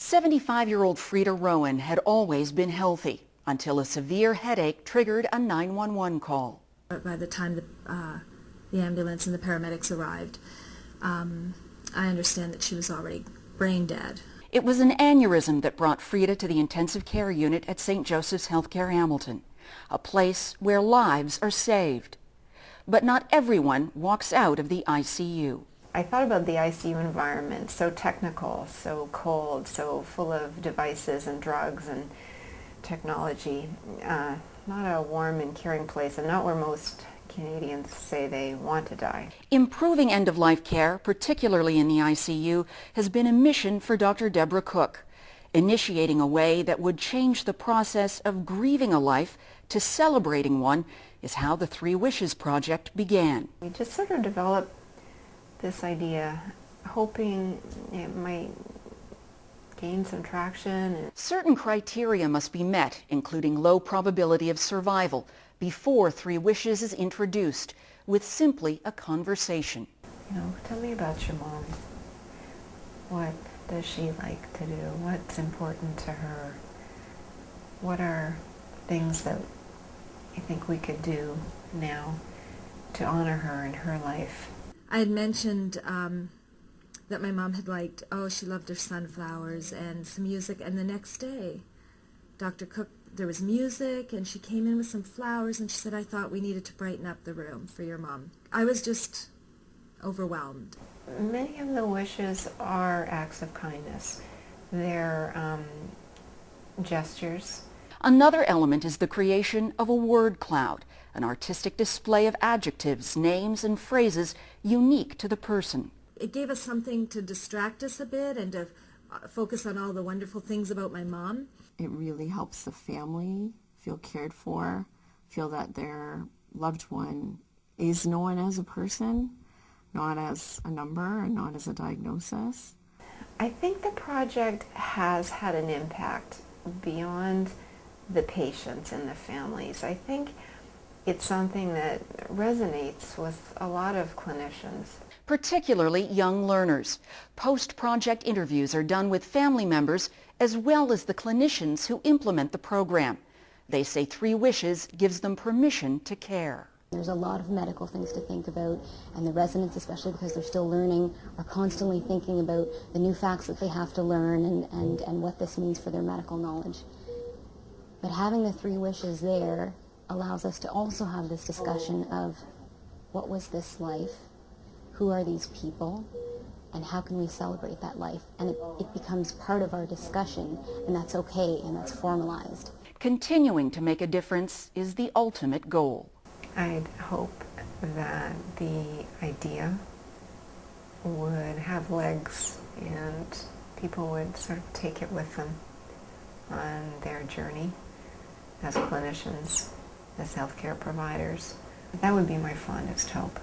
75-year-old Frida Rowan had always been healthy until a severe headache triggered a 911 call. By the time the ambulance and the paramedics arrived, I understand that she was already brain dead. It was an aneurysm that brought Frida to the intensive care unit at St. Joseph's Healthcare Hamilton, a place where lives are saved. But not everyone walks out of the ICU. I thought about the ICU environment, so technical, so cold, so full of devices and drugs and technology. Not a warm and caring place, and not where most Canadians say they want to die. Improving end-of-life care, particularly in the ICU, has been a mission for Dr. Deborah Cook, initiating a way that would change the process of grieving a life to celebrating one is how the Three Wishes Project began. We just sort of developed this idea, hoping it might gain some traction. Certain criteria must be met, including low probability of survival, before Three Wishes is introduced, with simply a conversation. Tell me about your mom. What does she like to do? What's important to her? What are things that you think we could do now to honor her in her life? I had mentioned that my mom had liked, she loved her sunflowers and some music, and the next day, Dr. Cook, there was music, and she came in with some flowers, and she said, I thought we needed to brighten up the room for your mom. I was just overwhelmed. Many of the wishes are acts of kindness. They're gestures. Another element is the creation of a word cloud, an artistic display of adjectives, names, and phrases unique to the person. It gave us something to distract us a bit and to focus on all the wonderful things about my mom. It really helps the family feel cared for, feel that their loved one is known as a person, not as a number and not as a diagnosis. I think the project has had an impact beyond the patients and the families. I think it's something that resonates with a lot of clinicians. Particularly young learners. Post-project interviews are done with family members as well as the clinicians who implement the program. They say Three Wishes gives them permission to care. There's a lot of medical things to think about, and the residents, especially because they're still learning, are constantly thinking about the new facts that they have to learn and what this means for their medical knowledge. But having the Three Wishes there allows us to also have this discussion of what was this life, who are these people, and how can we celebrate that life? And it becomes part of our discussion, and that's okay, and that's formalized. Continuing to make a difference is the ultimate goal. I'd hope that the idea would have legs and people would sort of take it with them on their journey as clinicians, as healthcare providers. That would be my fondest hope.